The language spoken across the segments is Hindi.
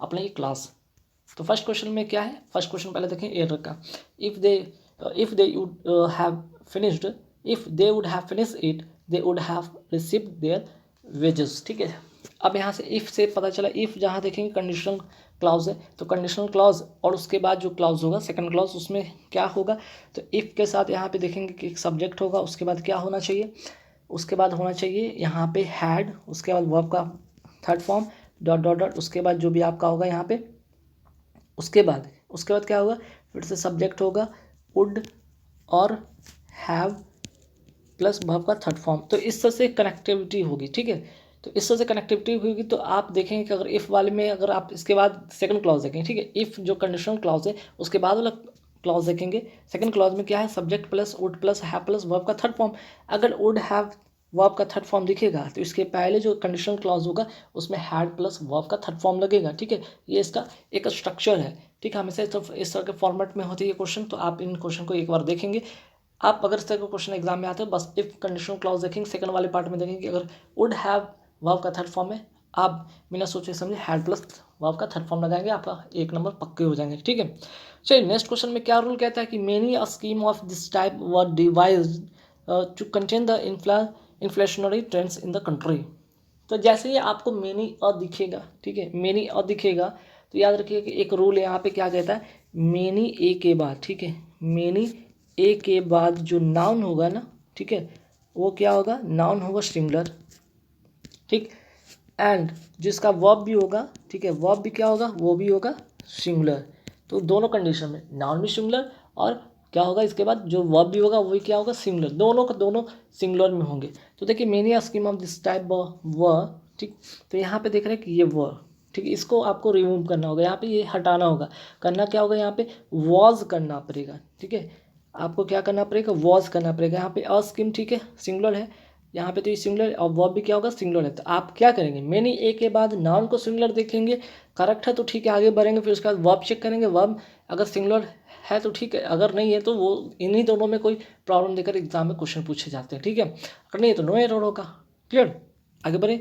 अपने ये क्लास। तो फर्स्ट क्वेश्चन में क्या है, फर्स्ट क्वेश्चन पहले देखें एरर का। If they would have finished, if they would have finish it they would have received their wages. ठीक है, अब यहाँ से इफ़ से पता चला, इफ़ जहाँ देखेंगे कंडीशनल क्लाउज है, तो कंडीशनल क्लाउज और उसके बाद जो क्लाउज होगा सेकंड क्लाउज, उसमें क्या होगा, तो इफ़ के साथ यहाँ पे देखेंगे कि एक सब्जेक्ट होगा, उसके बाद क्या होना चाहिए, उसके बाद होना चाहिए यहाँ पे हैड, उसके बाद वर्ब का third form dot dot dot, उसके बाद जो भी आपका होगा यहाँ पे, उसके बाद क्या होगा, फिर से सब्जेक्ट होगा वुड और हैव प्लस वर्ब का थर्ड फॉर्म। तो इस तरह से कनेक्टिविटी होगी। ठीक है, तो इस तरह से कनेक्टिविटी होगी। तो आप देखेंगे कि अगर इफ़ वाले में अगर आप इसके बाद सेकंड क्लॉज देखेंगे, ठीक है, इफ़ जो कंडीशनल क्लॉज है उसके बाद वाला क्लॉज देखेंगे, सेकंड क्लॉज में क्या है, subject plus would plus have plus verb का थर्ड फॉर्म। अगर वुड हैव वर्ब का थर्ड फॉर्म दिखेगा तो इसके पहले जो कंडीशनल क्लॉज होगा उसमें हैड प्लस वर्ब का थर्ड फॉर्म लगेगा। ठीक है, ये इसका एक स्ट्रक्चर है। ठीक है, हमेशा इस तरह के फॉर्मेट में होती है क्वेश्चन। तो आप इन क्वेश्चन को एक बार देखेंगे। आप अगर इस तरह का क्वेश्चन एग्जाम में आते हो, बस इफ कंडीशनल क्लॉज देखेंगे, सेकंड वाले पार्ट में देखेंगे अगर वुड हैव वर्ब का थर्ड फॉर्म है, आप बिना सोचे समझे हैड प्लस वर्ब का थर्ड फॉर्म लगाएंगे, आपका एक नंबर पक्के हो जाएंगे। ठीक है, चलिए नेक्स्ट क्वेश्चन में क्या रूल कहता है कि many a scheme of this type were devised to contain the inflationary trends in the country. तो जैसे ही आपको मेनी अ दिखेगा, ठीक है, मेनी अ दिखेगा, तो याद रखिए कि एक रूल यहाँ पे क्या कहता है, मेनी ए के बाद, ठीक है, मेनी ए के बाद जो नाउन होगा ना, ठीक है, वो क्या होगा, नाउन होगा सिंगुलर। ठीक, एंड जिसका वर्ब भी होगा, ठीक है, वर्ब भी क्या होगा, वो भी होगा सिंगुलर। तो दोनों कंडीशन में नाउन भी सिंगुलर और क्या होगा, इसके बाद जो वर्ब भी होगा वो भी क्या होगा, सिंगुलर, दोनों का दोनों सिंगुलर में होंगे। तो देखिए many scheme of this type व, ठीक, तो यहाँ पे देख रहे हैं कि ये व, ठीक है, इसको आपको रिमूव करना होगा, यहाँ पे ये हटाना होगा। करना क्या होगा, यहाँ पे वॉज करना पड़ेगा। ठीक है, आपको क्या करना पड़ेगा, वॉज करना पड़ेगा। यहाँ पे अ स्कीम, ठीक है, सिंगुलर है, यहाँ पे तो ये सिंगुलर और वर्ब भी क्या होगा, सिंगुलर है। तो आप क्या करेंगे, मेनी ए के बाद नाउन को सिंगुलर देखेंगे, करेक्ट है तो ठीक है आगे बढ़ेंगे, फिर उसके बाद वर्ब चेक करेंगे, वर्ब अगर सिंगुलर है तो ठीक है, अगर नहीं है तो वो इन्हीं दोनों में कोई प्रॉब्लम देकर एग्जाम में क्वेश्चन पूछे जाते हैं। ठीक है, अगर नहीं है तो नो एरर होगा। क्लियर, आगे बढ़े।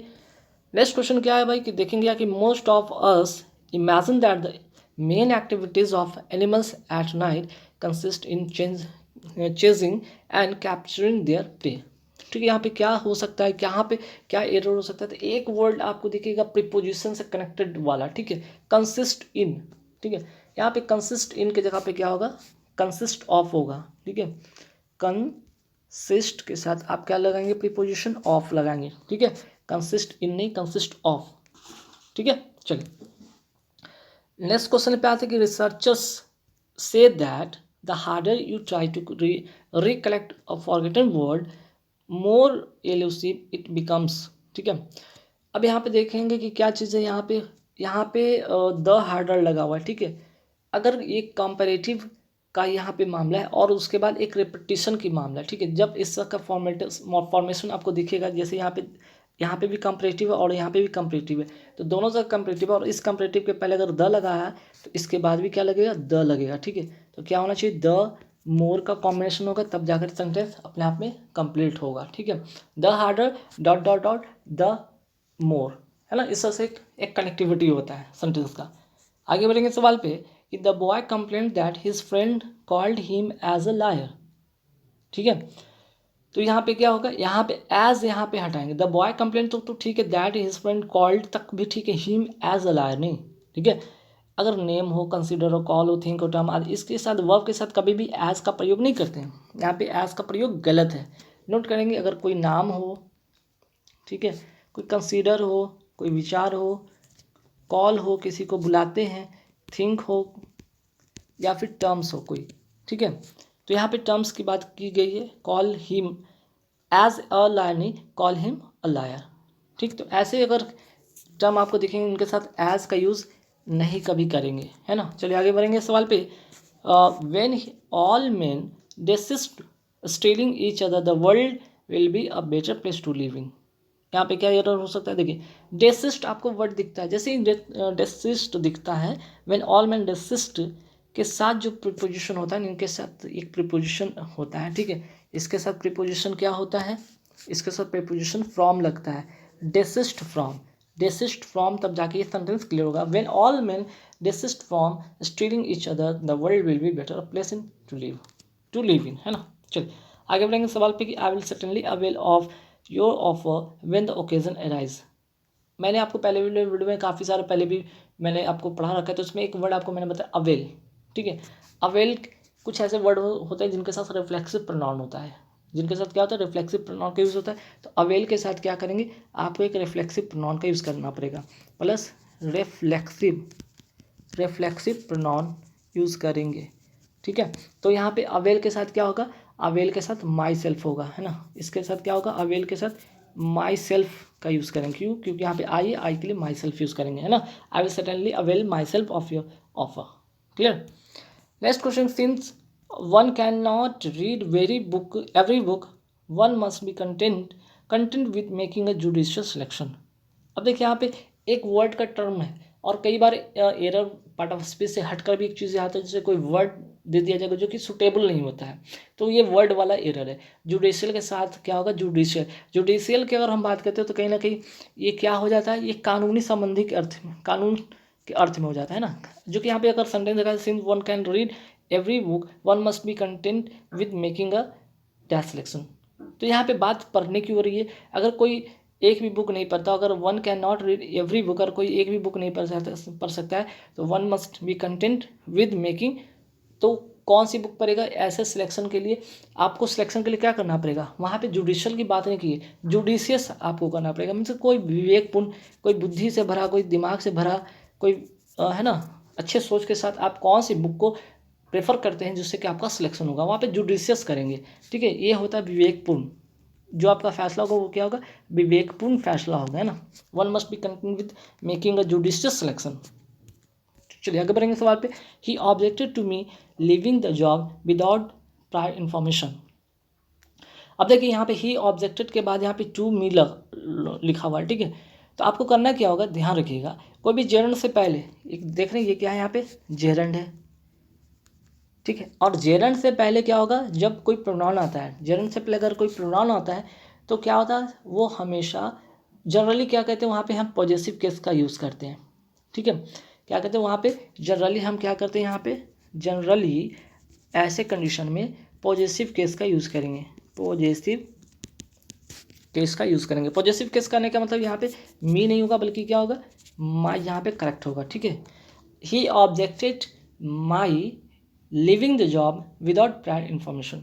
नेक्स्ट क्वेश्चन क्या है भाई कि देखेंगे कि most of us imagine that the main activities of animals at night consist in chasing and capturing there pray. ठीक है, यहाँ पे क्या हो सकता है, यहाँ पे क्या एरर हो सकता है, तो एक वर्ड आपको दिखेगा प्रीपोजिशन से कनेक्टेड वाला। ठीक है, कंसिस्ट इन, ठीक है, यहाँ पे कंसिस्ट इन के जगह पे क्या होगा, कंसिस्ट ऑफ होगा। ठीक है, कंसिस्ट के साथ आप क्या लगाएंगे, प्रीपोजिशन ऑफ लगाएंगे। ठीक है, कंसिस्ट इन नहीं, कंसिस्ट ऑफ। ठीक है, चलिए नेक्स्ट क्वेश्चन पे आते हैं कि रिसर्चर्स से that the harder you try to recollect a forgotten word more elusive it becomes. ठीक है, अब यहाँ पे देखेंगे कि क्या चीज़ है, यहाँ पे द हार्डर लगा हुआ है। ठीक है, अगर एक कंपैरेटिव का यहाँ पे मामला है और उसके बाद एक रिपीटिशन की मामला है। ठीक है, जब इस का फॉर्मेशन आपको दिखेगा, जैसे यहाँ पे भी कंपैरेटिव है और यहाँ पे भी कंपैरेटिव है, तो दोनों से कंपैरेटिव है और इस कंपैरेटिव के पहले अगर द लगा है तो इसके बाद भी क्या लगेगा, द लगेगा। ठीक है, तो क्या होना चाहिए, द मोर का कॉम्बिनेशन होगा, तब जाकर सेंटेंस अपने आप में कंप्लीट होगा। ठीक है, the harder dot dot dot the more, है ना, इस तरह से एक कनेक्टिविटी होता है सेंटेंस का। आगे बढ़ेंगे सवाल पे कि the boy complain that his friend called him as a liar. ठीक है, तो यहाँ पे क्या होगा, यहाँ पे एज यहाँ पे हटाएंगे, द बॉय कंप्लेन तो ठीक है, दैट हिज फ्रेंड कॉल्ड तक भी ठीक है, हिम एज अ लायर नहीं। ठीक है, अगर नेम हो, कंसीडर हो, कॉल हो, थिंक हो, टर्म आदि, इसके साथ वर्ब के साथ कभी भी एज का प्रयोग नहीं करते हैं। यहाँ पे एज का प्रयोग गलत है, नोट करेंगे। अगर कोई नाम हो, ठीक है, कोई कंसीडर हो, कोई विचार हो, कॉल हो, किसी को बुलाते हैं, थिंक हो, या फिर टर्म्स हो कोई। ठीक है, तो यहाँ पे टर्म्स की बात की गई है, call him as a liar नहीं, कॉल हिम अ लायर। ठीक, तो ऐसे अगर टर्म आपको दिखेंगे उनके साथ एज का यूज़ नहीं कभी करेंगे, है ना। चलिए आगे बढ़ेंगे सवाल पे। When all men desist stealing each other the world will be a better place to live in. यहाँ पे क्या एरर हो सकता है, देखिए डेसिस्ट आपको वर्ड दिखता है, जैसे ही डेसिस्ट दिखता है, व्हेन ऑल मैन डेसिस्ट के साथ जो प्रीपोजिशन होता है, इनके साथ एक प्रीपोजिशन होता है। ठीक है, इसके साथ प्रीपोजिशन क्या होता है, इसके साथ प्रीपोजिशन फ्रॉम लगता है, डेसिस्ट फ्रॉम, desist from, तब जाके ये सेंटेंस क्लियर होगा. When all men desist from stealing each other, the world will be better place in to live in, है ना. चलिए आगे बढ़ेंगे सवाल पे कि I will certainly avail of your offer when the occasion arise. मैंने आपको पहले वीडियो में काफ़ी सारे पहले भी मैंने आपको पढ़ा रखा है, तो उसमें एक वर्ड आपको मैंने बताया अवेल. ठीक है, अवेल कुछ ऐसे वर्ड होते हैं जिनके साथ रिफ्लेक्सिव प्रोनाउन होता है. जिनके साथ क्या होता है, रिफ्लेक्सिव प्रोनाउन का यूज़ होता है. तो अवेल के साथ क्या करेंगे, आपको एक रिफ्लेक्सिव प्रोनाउन का यूज़ करना पड़ेगा, प्लस रिफ्लेक्सिव प्रोनाउन यूज़ करेंगे. ठीक है, तो यहाँ पे अवेल के साथ क्या होगा, अवेल के साथ माई सेल्फ होगा, है ना. इसके साथ क्या होगा, अवेल के साथ माई सेल्फ का यूज़ करेंगे. क्यों, क्योंकि यहाँ पे आई के लिए माई सेल्फ यूज़ करेंगे, है ना. I will certainly avail my self of your offer. Clear. Next question, since one can not read every book, one must be content with making a judicious selection. अब देखिए यहाँ पे एक वर्ड का टर्म है, और कई बार एरर पार्ट ऑफ स्पीच से हटकर भी एक चीज़ आता है, जैसे कोई वर्ड दे दिया जाएगा जो कि सुटेबल नहीं होता है, तो ये वर्ड वाला एरर है. जुडिशियल के साथ क्या होगा, जुडिशियल की अगर हम बात करते हैं तो कहीं ना कहीं ये क्या हो जाता है, ये कानूनी संबंधी के अर्थ में, कानून के अर्थ में हो जाता है ना. जो कि यहाँ पे अगर सेंटेंस देखा, since one can read every book, one must be content with making a dash selection. तो यहाँ पे बात पढ़ने की हो रही है. अगर कोई एक भी बुक नहीं पढ़ता, अगर one can not read every book, अगर कोई एक भी बुक नहीं पढ़ सकता है, तो one must be content with making. तो कौन सी बुक पढ़ेगा, ऐसे सिलेक्शन के लिए आपको सिलेक्शन के लिए क्या करना पड़ेगा, वहाँ पे जुडिशियल की बात नहीं की है, जुडिशियस आपको करना पड़ेगा. मतलब कोई विवेकपूर्ण, कोई बुद्धि से भरा, कोई दिमाग से भरा, कोई है ना, अच्छे सोच के साथ आप कौन सी बुक को प्रेफर करते हैं जिससे कि आपका सिलेक्शन होगा, वहाँ पे जुडिशियस करेंगे. ठीक है, ये होता है विवेकपूर्ण. जो आपका फैसला होगा वो क्या होगा, विवेकपूर्ण फैसला होगा, है ना. One must be content with making a judicious selection. चलिए आगे बढ़ेंगे सवाल पे. He objected to me leaving the job without prior information. अब देखिए यहाँ पे ही ऑब्जेक्टेड के बाद यहाँ पे टू मी लिखा हुआ है. ठीक है, तो आपको करना क्या होगा, ध्यान रखिएगा, कोई भी जेरंड से पहले, एक देख रहे हैं ये क्या है, यहाँ पे जेरंड है. ठीक है, और जेरंड से पहले क्या होगा, जब कोई प्रोनाउन आता है, जेरंड से पहले अगर कोई प्रोनाउन आता है तो क्या होता है, वो हमेशा जनरली क्या कहते हैं, वहाँ पे हम पॉजेसिव केस का यूज़ करते हैं. ठीक है, क्या कहते हैं वहाँ पे जनरली हम क्या करते हैं, यहाँ पे जनरली ऐसे कंडीशन में पॉजेसिव केस का यूज़ करेंगे. पॉजेसिव केस का यूज़ करेंगे. पॉजेसिव केस करने का मतलब यहाँ पे मी नहीं होगा, बल्कि क्या होगा, माई यहाँ पे करेक्ट होगा. ठीक है, he objected my leaving the job without prior information.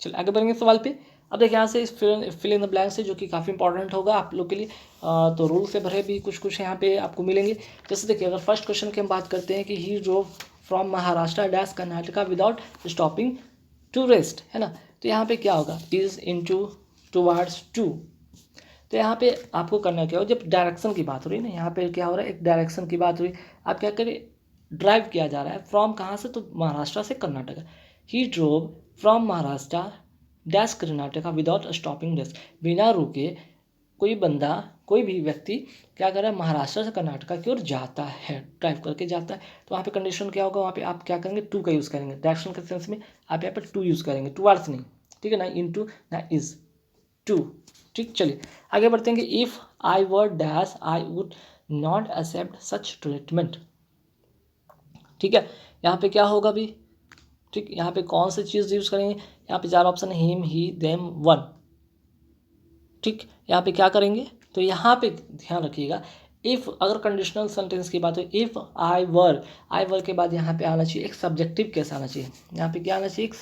चलिए आगे बढ़ेंगे सवाल पे. अब देखिए यहाँ से फिल इन द ब्लैंक से, जो कि काफ़ी इंपॉर्टेंट होगा आप लोग के लिए. तो रूल से भरे भी कुछ यहाँ पे आपको मिलेंगे. जैसे देखिए अगर फर्स्ट क्वेश्चन की हम बात करते हैं कि he drove from Maharashtra dash Karnataka without stopping to rest, है ना. तो यहाँ पे क्या होगा, इज इनटू टुवर्ड्स टू. तो यहाँ पे आपको करना क्या हो, जब डायरेक्शन की बात हो रही है ना, यहाँ पे क्या हो रहा है, एक डायरेक्शन की बात हो रही है. आप क्या करें, ड्राइव किया जा रहा है फ्रॉम कहाँ से, तो महाराष्ट्र से Karnataka. He drove from Maharashtra dash Karnataka without stopping dash. बिना रुके कोई बंदा, कोई भी व्यक्ति क्या कर रहा है, महाराष्ट्र से कर्नाटका की ओर जाता है, ड्राइव करके जाता है. तो वहाँ पे कंडीशन क्या होगा, वहाँ पे आप क्या करेंगे, टू का यूज़ करेंगे. डायरेक्शन के सेंस में आप यहाँ पर टू यूज़ करेंगे, टुवर्ड्स नहीं. ठीक है ना, इन टू ना इज, टू. ठीक, चलिए आगे बढ़ते हैं. If I were dash I would not accept such treatment. ठीक है, यहाँ पे क्या होगा भी, ठीक, यहाँ पे कौन सी चीज़ यूज़ करेंगे, यहाँ पे चार ऑप्शन है, हिम ही देम वन. ठीक, यहाँ पे क्या करेंगे, तो यहाँ पे ध्यान रखिएगा, इफ़ अगर कंडीशनल सेंटेंस की बात हो, इफ़ आई वर के बाद यहाँ पे आना चाहिए एक सब्जेक्टिव केस आना चाहिए. यहाँ पे क्या आना चाहिए, एक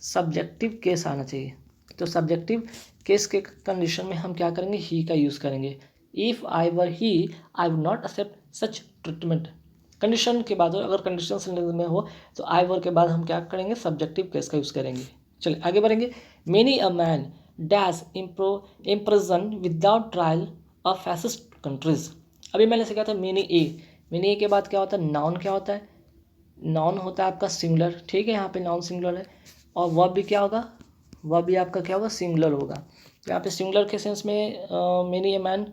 सब्जेक्टिव केस आना चाहिए. तो सब्जेक्टिव केस के कंडीशन में हम क्या करेंगे, ही का यूज़ करेंगे. If I were he I would not accept such treatment. Condition के बाद हो, अगर कंडीशनल सेंटेंस में हो तो आई वर के बाद हम क्या करेंगे, सब्जेक्टिव केस का यूज़ करेंगे. चलिए आगे बढ़ेंगे. Many a man dash imprison without trial of fascist countries. अभी मैंने सीखा था मेनी ए के बाद क्या होता है, नाउन क्या होता है, नाउन होता है आपका सिंगुलर. ठीक है, यहाँ पे नाउन सिंगुलर है, और वर्ब भी क्या होगा, वर्ब भी आपका क्या होगा, सिंगुलर होगा. तो यहाँ पे सिंगुलर के सेंस में मेनी ए मैन,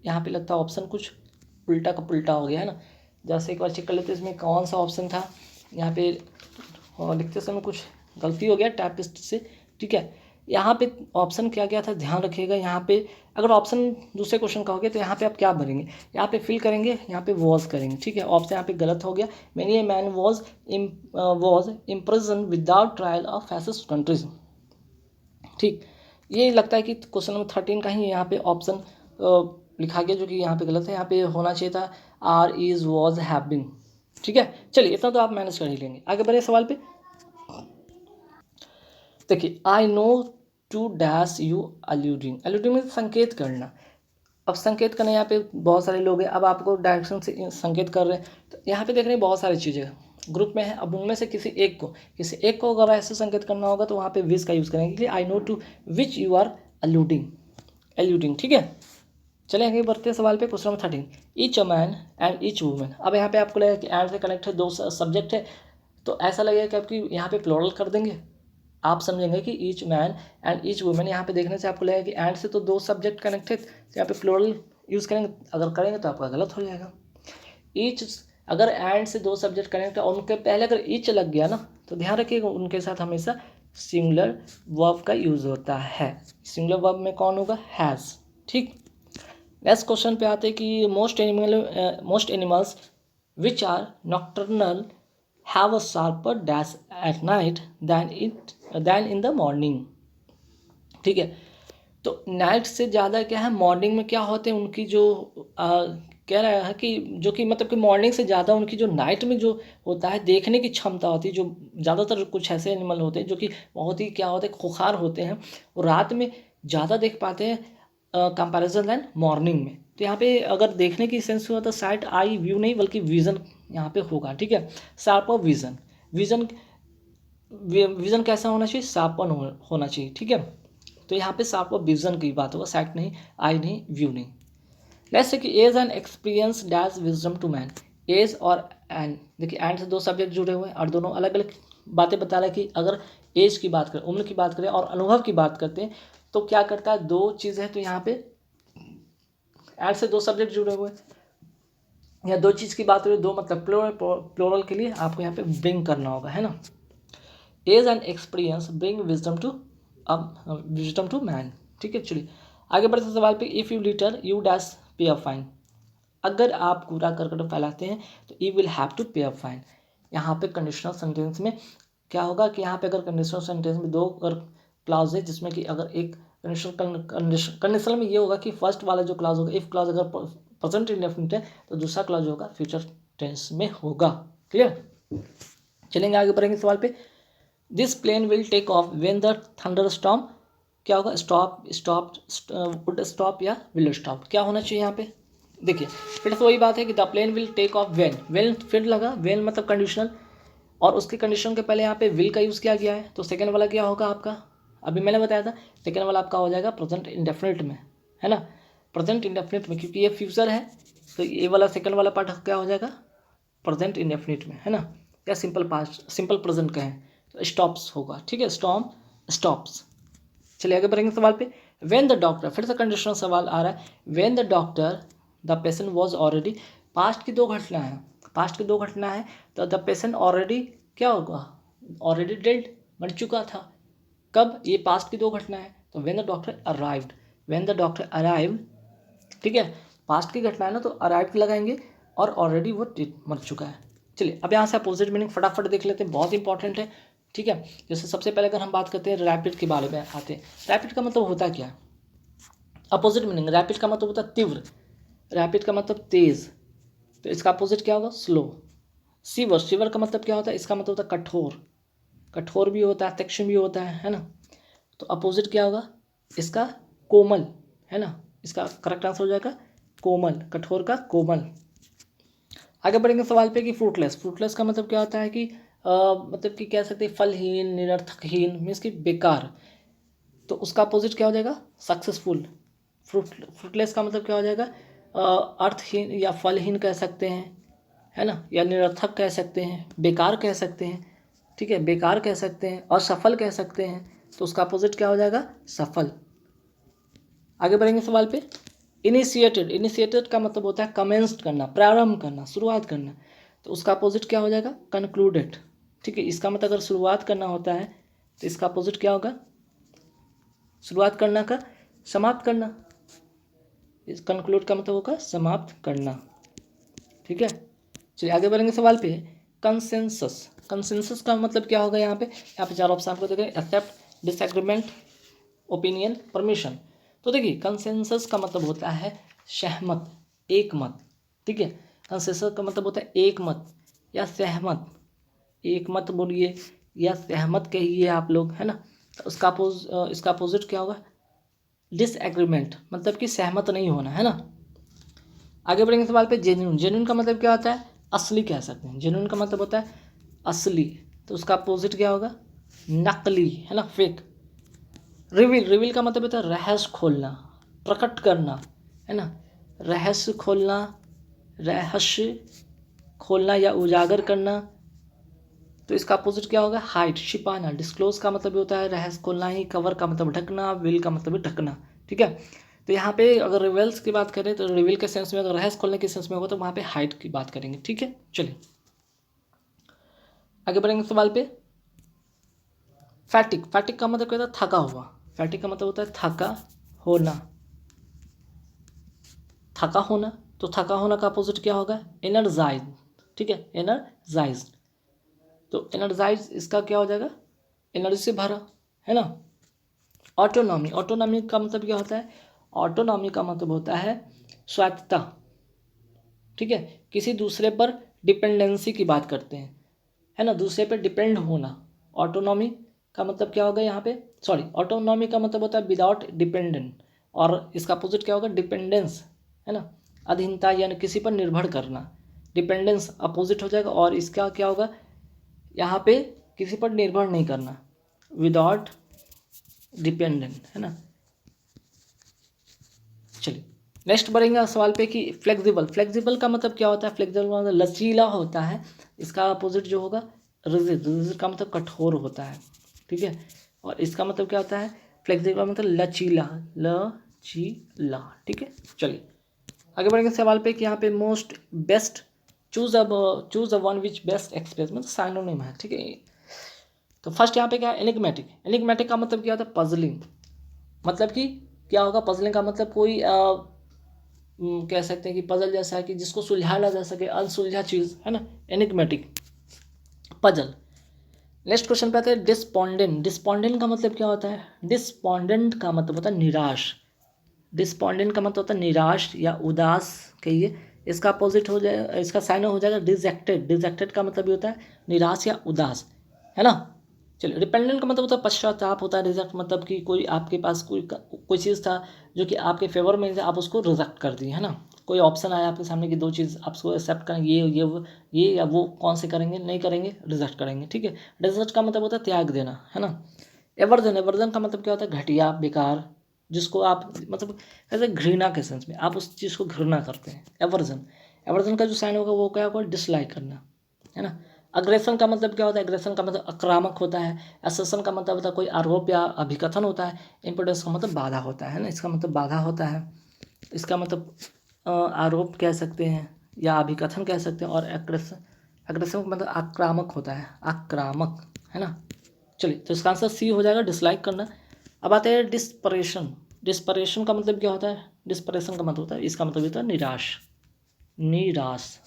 यहाँ पे लगता है ऑप्शन कुछ उल्टा का पुल्टा हो गया, है ना. जैसे एक बार चेक कर लेते हैं इसमें कौन सा ऑप्शन था, यहाँ पे लिखते समय कुछ गलती हो गया टाइपिस्ट से. ठीक है, यहाँ पे ऑप्शन क्या क्या था ध्यान रखिएगा। यहाँ पे अगर ऑप्शन दूसरे क्वेश्चन का हो गया तो यहाँ पे आप क्या भरेंगे, यहाँ पे फिल करेंगे, यहाँ पे वॉज करेंगे, ठीक है। ऑप्शन यहाँ पे गलत हो गया। Many a man was imprison without trial of fascist countries, ठीक। ये लगता है कि क्वेश्चन नंबर 13 का ही यहाँ पे ऑप्शन लिखा गया, जो कि यहाँ पे गलत है। यहाँ पे होना चाहिए था are is was have been, ठीक है। चलिए इतना तो आप मैनेज कर ही लेंगे। आगे बढ़े सवाल पे। देखिए I know to dash you alluding, alluding में संकेत करना। अब संकेत करना, यहाँ पे बहुत सारे लोग हैं, अब आपको डायरेक्शन से संकेत कर रहे हैं, तो यहाँ पे देख रहे हैं बहुत सारी चीज़ें ग्रुप में है। अब उनमें से किसी एक को अगर ऐसे संकेत करना होगा तो वहाँ पे विच का यूज़ करेंगे कि I know to which you are alluding, ठीक है। चलिए आगे बढ़ते हैं सवाल पे। Question number 13, each a man and each women. अब यहाँ पे आपको लगेगा कि एंड से कनेक्ट है, दो सब्जेक्ट है, तो ऐसा लगेगा कि आपकी यहाँ पे प्लोरल कर देंगे। आप समझेंगे कि each man and each women, यहाँ पे देखने से आपको लगेगा कि एंड से तो दो सब्जेक्ट कनेक्ट है, तो यहाँ पे प्लोरल यूज़ करेंगे। अगर करेंगे तो आपका गलत हो जाएगा। ईच, अगर एंड से दो सब्जेक्ट कनेक्ट है और उनके पहले अगर ईच लग गया ना, तो ध्यान रखिएगा उनके साथ हमेशा सिंगुलर वर्ब का यूज़ होता है। सिंगुलर वर्ब में कौन होगा, हैज़, ठीक। नेक्स्ट क्वेश्चन पे आते हैं कि most animals which are nocturnal have a sharper dash at night than in the morning, ठीक है। तो नाइट से ज़्यादा क्या है, मॉर्निंग में क्या होते हैं उनकी जो कह रहा है कि जो कि मतलब कि मॉर्निंग से ज़्यादा उनकी जो नाइट में जो होता है देखने की क्षमता होती है, जो ज़्यादातर कुछ ऐसे एनिमल होते हैं जो कि बहुत ही क्या होते हैं, खुखार होते हैं, और रात में ज़्यादा देख पाते हैं कंपैरिजन दैन मॉर्निंग में। तो यहाँ पे अगर देखने की सेंस हुआ तो साइट आई व्यू नहीं बल्कि विज़न यहाँ पे होगा, ठीक है। शार्पर विज़न, विज़न कैसा होना चाहिए, शार्पन होना चाहिए, ठीक है। तो यहाँ पे शार्पर विज़न की बात होगा, साइट नहीं, आई नहीं, व्यू नहीं। Let's say that age and experience dash wisdom to man. Age और एंड, देखिए एंड से दो सब्जेक्ट जुड़े हुए हैं और दोनों अलग अलग बातें बता रहा है कि अगर एज की बात करें, उम्र की बात करें और अनुभव की बात करते हैं तो क्या करता है, दो चीज़ है। तो यहाँ पे एंड से दो सब्जेक्ट जुड़े हुए हैं या दो चीज़ की बात करें, दो मतलब प्लोरल के लिए आपको यहाँ पे ब्रिंग करना होगा, है ना। Age and experience bring wisdom to man, ठीक है। चलिए आगे बढ़ते सवाल पे। If you litter you dash pay a fine, अगर आप कूड़ा करकट फैलाते हैं तो यू विल हैव टू पे अ फाइन। यहाँ पे कंडीशनल सेंटेंस में क्या होगा कि यहाँ पे अगर कंडीशनल सेंटेंस में दो अगर क्लाउज है, जिसमें कि अगर एक कंडीशनल में ये होगा कि फर्स्ट वाला जो क्लाउज होगा, इफ क्लाउज अगर प्रेजेंट इंडेफिनिट है तो दूसरा क्लाउज होगा फ्यूचर टेंस में होगा, क्लियर। चलेंगे आगे बढ़ेंगे सवाल पे। This plane will take off when the thunderstorm, क्या होगा, वुड स्टॉप या विल स्टॉप, क्या होना चाहिए यहाँ पे। देखिए फिर से वही बात है कि the plane will take off when फिर लगा, व्हेन मतलब कंडीशनल, और उसके कंडीशन के पहले यहाँ पे विल का यूज़ किया गया है, तो सेकंड वाला क्या होगा आपका, अभी मैंने बताया था सेकंड वाला आपका हो जाएगा प्रेजेंट इंडेफिनिट में, है ना। प्रेजेंट इंडेफिनिट में क्योंकि ये फ्यूचर है, तो ये वाला सेकंड वाला पार्ट क्या हो जाएगा, प्रेजेंट इंडेफिनिट में, है ना, या सिंपल पास्ट सिंपल प्रेजेंट कहें तो स्टॉप्स होगा, ठीक है, स्टॉर्म स्टॉप्स। चलिए आगे बढ़ेंगे सवाल पे। व्हेन द डॉक्टर, फिर से कंडीशनल सवाल आ रहा है। When the doctor the patient was already, past की दो घटना है, पास्ट की दो घटना है, तो द पेशेंट ऑलरेडी क्या होगा, ऑलरेडी डेड, मर चुका था। कब, ये पास्ट की दो घटना है, तो when the doctor arrived, when the doctor arrived, ठीक है, पास्ट की घटना है ना, तो अराइव्ड लगाएंगे और ऑलरेडी वो मर चुका है। चलिए अब यहाँ से अपोजिट मीनिंग फटाफट देख लेते हैं, बहुत इंपॉर्टेंट है, ठीक है। जैसे सबसे पहले अगर हम बात करते हैं रैपिड के बारे में आते हैं, रैपिड का मतलब होता क्या है, अपोजिट मीनिंग। रैपिड का मतलब होता है तीव्र, रैपिड का मतलब तेज, तो इसका अपोजिट क्या होगा, स्लो। सीवर, सीवर का मतलब क्या होता है, इसका मतलब होता है कठोर, कठोर भी होता है, तीक्ष्ण भी होता है ना। तो अपोजिट क्या होगा इसका, कोमल, है ना, इसका करेक्ट आंसर हो जाएगा कोमल, कठोर का कोमल। आगे बढ़ेंगे सवाल पे कि फ्रूटलेस, फ्रूटलेस का मतलब क्या होता है कि मतलब कि कह सकते हैं फलहीन, निरर्थकहीन, मीन्स कि बेकार, तो उसका अपोजिट क्या हो जाएगा, सक्सेसफुल। फ्रूटलेस का मतलब क्या हो जाएगा, अर्थहीन या फलहीन कह सकते हैं, है ना, या निरर्थक कह सकते हैं, बेकार कह सकते हैं, ठीक है, बेकार कह सकते हैं, और सफल कह सकते हैं, तो उसका अपोजिट क्या हो जाएगा, सफल। आगे बढ़ेंगे सवाल पे। इनिशिएटेड, इनिशिएटेड का मतलब होता है कमेंस्ड करना, प्रारंभ करना, शुरुआत करना, तो उसका अपोजिट क्या हो जाएगा, कंक्लूडेड, ठीक है। इसका मतलब अगर शुरुआत करना होता है तो इसका अपोजिट क्या होगा, शुरुआत करना का समाप्त करना, इस कंक्लूड का मतलब होगा समाप्त करना। ठीक है, चलिए आगे बढ़ेंगे सवाल पे। कंसेंसस, कंसेंसस का मतलब क्या होगा? यहाँ पे 4 ऑप्शन आपको देखें, एक्सेप्ट, डिसएग्रीमेंट, ओपिनियन, परमिशन। तो देखिए कंसेंसस का मतलब होता है सहमत, एक मत। ठीक है, कंसेंसस का मतलब होता है एक मत या सहमत, एक मत बोलिए या सहमत कहिए आप लोग, है ना। तो इसका अपोजिट क्या होगा? डिसएग्रीमेंट, मतलब कि सहमत नहीं होना, है ना। आगे बढ़ेंगे सवाल पे। जेन्युइन, जेन्युइन का मतलब क्या होता है? असली कह सकते हैं। जेन्युइन का मतलब होता है असली, तो उसका अपोजिट क्या होगा? नकली, है ना, फेक। रिवील, रिवील का मतलब होता है रहस्य खोलना, प्रकट करना, है ना, रहस्य खोलना, रहस्य खोलना या उजागर करना। तो इसका अपोजिट क्या होगा? हाइड, छिपाना। डिस्क्लोज का मतलब होता है रहस्य खोलना ही, कवर का मतलब ढकना, विल का मतलब ढकना। ठीक है, तो यहाँ पे अगर रिवेल्स की बात करें तो रिवील के सेंस में, अगर रहस्य खोलने के सेंस में होगा तो वहाँ पे हाइड की बात करेंगे। ठीक है, चलिए आगे बढ़ेंगे सवाल पे। फैटिक, फैटिक का मतलब क्या होता है? थका हुआ। फैटिक का मतलब होता है थका होना, थका होना। तो थका होना का अपोजिट क्या होगा? एनर्जाइज। ठीक है, एनर्जाइज। तो एनर्जाइज इसका क्या हो जाएगा? एनर्जी से भरा, है ना। ऑटोनॉमी, ऑटोनॉमी का मतलब क्या होता है? ऑटोनॉमी का मतलब होता है स्वायत्तता। ठीक है, किसी दूसरे पर डिपेंडेंसी की बात करते हैं, है ना, दूसरे पर डिपेंड होना। ऑटोनॉमी का मतलब क्या होगा यहाँ पे? सॉरी, ऑटोनॉमी का मतलब होता है विदाउट डिपेंडेंट, और इसका अपोजिट क्या होगा? डिपेंडेंस, है ना, अधीनता यानी किसी पर निर्भर करना। डिपेंडेंस अपोजिट हो जाएगा, और इसका क्या होगा? यहाँ पे किसी पर निर्भर नहीं करना, विदाउट डिपेंडेंट, है ना। चलिए नेक्स्ट बढ़ेंगे सवाल पे कि फ्लेक्सिबल, फ्लेक्सिबल का मतलब क्या होता है? फ्लेक्सिबल का मतलब लचीला होता है। इसका अपोजिट जो होगा रिजिड, रिजिड का मतलब कठोर होता है। ठीक है, और इसका मतलब क्या होता है? फ्लेक्सिबल का मतलब लचीला, लचीला। ठीक है, चलिए आगे बढ़ेंगे सवाल पे कि यहाँ पे most best, choose a one which best express, मतलब साइनोनिम है। ठीक है, तो फर्स्ट यहाँ पे क्या है? एनिग्मेटिक, एनिग्मेटिक का मतलब क्या होता है? पजलिंग, मतलब कि क्या होगा? पजलिंग का मतलब कोई कह सकते हैं कि पजल जैसा है कि जिसको सुलझाया ना जा सके, अनसुलझा चीज़, है ना, एनिग्मेटिक, पजल। नेक्स्ट क्वेश्चन पे आते हैं डिस्पोंडेंट, डिस्पोंडेंट का मतलब क्या होता है? डिस्पोंडेंट का मतलब होता है निराश, डिस्पोंडेंट का मतलब होता है निराश या उदास कहिए। इसका अपोजिट हो जाए, इसका साइन हो जाएगा डिजेक्टेड, डिजेक्टेड का मतलब ये होता है निराश या उदास, है ना। चलिए डिपेंडेंट का मतलब होता है पश्चाताप होता है। रिजेक्ट मतलब कि कोई आपके पास कोई चीज़ था जो कि आपके फेवर में आप उसको रिजेक्ट कर दिए, है ना। कोई ऑप्शन आया आपके सामने कि दो चीज़ आप उसको एक्सेप्ट करेंगे, ये या वो, कौन से करेंगे? नहीं करेंगे, रिजेक्ट करेंगे। ठीक है, रिजेक्ट का मतलब होता है त्याग देना, है ना। एवर्जन, एवर्जन का मतलब क्या होता है? घटिया, बेकार, जिसको आप मतलब ऐसे घृणा के सेंस में आप उस चीज़ को घृणा करते हैं। एवर्जन, एवर्जन का जो साइन होगा वो क्या होगा? डिसलाइक करना, है ना। अग्रेशन का मतलब क्या होता है? अग्रेशन का मतलब आक्रामक होता है। असर्शन का मतलब होता है कोई आरोप या अभिकथन होता है। इम्पोर्टेंस का मतलब बाधा होता है ना, इसका मतलब बाधा होता है। इसका मतलब आरोप कह सकते हैं या अभिकथन कह सकते हैं। और एग्रेशन, एग्रेशन का मतलब आक्रामक होता है, आक्रामक, है ना। चलिए तो इसका आंसर सी हो जाएगा, डिसलाइक करना। अब आते हैं डिस्परेशन, डिस्परेशन का मतलब क्या होता है? डिस्परेशन का मतलब होता है, इसका मतलब होता है निराश, निराश,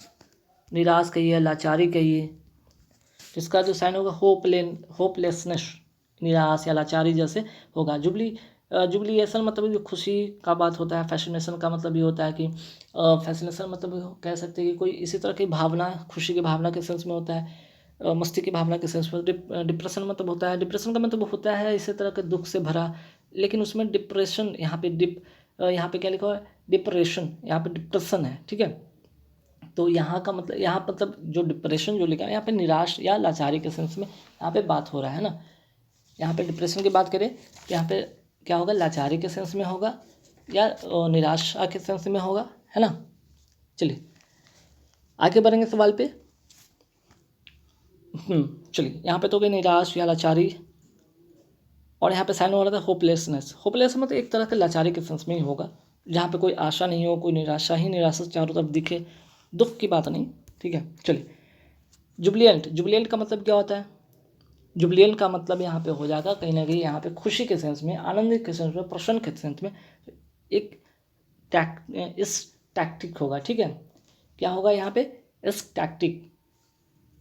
निराश कहिए, लाचारी कहिए। इसका जो साइन होगा होपलेसनेस, निराश या लाचारी जैसे होगा। जुबलीएशन मतलब जो खुशी का बात होता है। फैसिनेशन का मतलब ये होता है कि फैसिनेशन मतलब कह सकते हैं कि कोई इसी तरह की भावना, खुशी की भावना के सेंस में होता है। मस्ती की भावना के सेंस में। डिप्रेशन मतलब होता है, डिप्रेशन का मतलब होता है इसी तरह के दुख से भरा, लेकिन उसमें डिप्रेशन यहाँ पे क्या लिखा हुआ है? डिप्रेशन, यहाँ पे डिप्रेशन है। ठीक है, तो यहाँ का मतलब, यहाँ मतलब जो डिप्रेशन जो लिखा है यहाँ पे निराश या लाचारी के सेंस में यहाँ पे बात हो रहा है ना। यहाँ पे डिप्रेशन की बात करें तो यहाँ पे क्या होगा? लाचारी के सेंस में होगा या निराशा के सेंस में होगा, है ना। चलिए आगे बढ़ेंगे सवाल पे। चलिए यहाँ पे तो गई निराश या लाचारी, और यहाँ पे साइन हो रहा था होपलेसनेस। होपलेस मतलब एक तरह के लाचारी के सेंस में ही होगा, जहाँ पे कोई आशा नहीं हो, कोई निराशा ही निराशा चारों तरफ दिखे, दुख की बात नहीं। ठीक है, चलिए जुबलियंट, जुबलियंट का मतलब क्या होता है? जुबिलियंट का मतलब यहाँ पे हो जाएगा कहीं ना कहीं यहाँ पे खुशी के सेंस में, आनंदित के सेंस में, प्रसन्न के सेंस में एक इस टैक्टिक होगा। ठीक है, क्या होगा यहाँ पे, इस टैक्टिक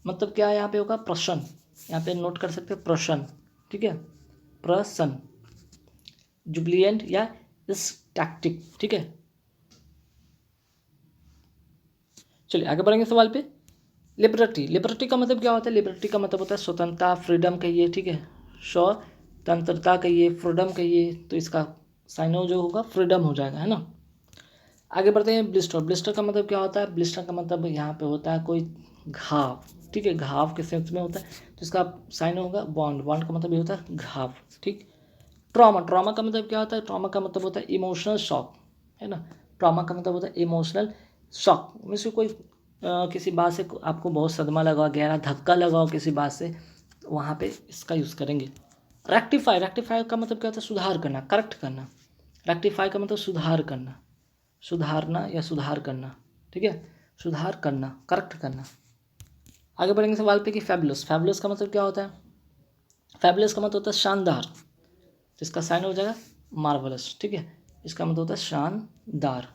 मतलब क्या यहाँ पे होगा, प्रसन्न, यहाँ पे नोट कर सकते हैं प्रसन्न। ठीक है, प्रसन्न, जुबिलियंट या इस टैक्टिक। ठीक है, चलिए आगे बढ़ेंगे सवाल पे। लिबर्टी, लिबर्टी का मतलब क्या होता है, लिबर्टी का मतलब होता है स्वतंत्रता, फ्रीडम कहिए। ठीक है, स्वतंत्रता कहिए, फ्रीडम कहिए, तो इसका साइन जो होगा फ्रीडम हो जाएगा, है ना। आगे बढ़ते हैं ब्लिस्टर, ब्लिस्टर का मतलब क्या होता है, ब्लिस्टर का मतलब यहाँ पे होता है कोई घाव। ठीक है, घाव के सेंस में होता है, तो इसका साइन होगा बॉन्ड, बॉन्ड का मतलब ये होता है घाव। ठीक, ट्रॉमा, ट्रॉमा का मतलब क्या होता है, ट्रॉमा का मतलब होता है इमोशनल शॉक, है ना। ट्रॉमा का मतलब होता है इमोशनल शॉक, मीन्स कोई किसी बात से आपको बहुत सदमा लगा, गहरा धक्का लगाओ किसी बात से, तो वहाँ पे इसका यूज़ करेंगे। रेक्टिफाई, रेक्टिफाई का मतलब क्या होता है, सुधार करना, करेक्ट करना। रेक्टिफाई का मतलब सुधार करना, सुधारना या सुधार करना। ठीक है, सुधार करना, करेक्ट करना। आगे बढ़ेंगे सवाल पे कि फैबुलस, फैबुलस का मतलब क्या होता है, फैबुलस का मतलब होता है शानदार, तो इसका साइन हो जाएगा मार्वलस। ठीक है, इसका मतलब होता है शानदार।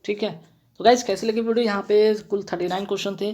ठीक है, तो गाइज कैसे लगे वीडियो, यहाँ पे कुल 39 क्वेश्चन थे।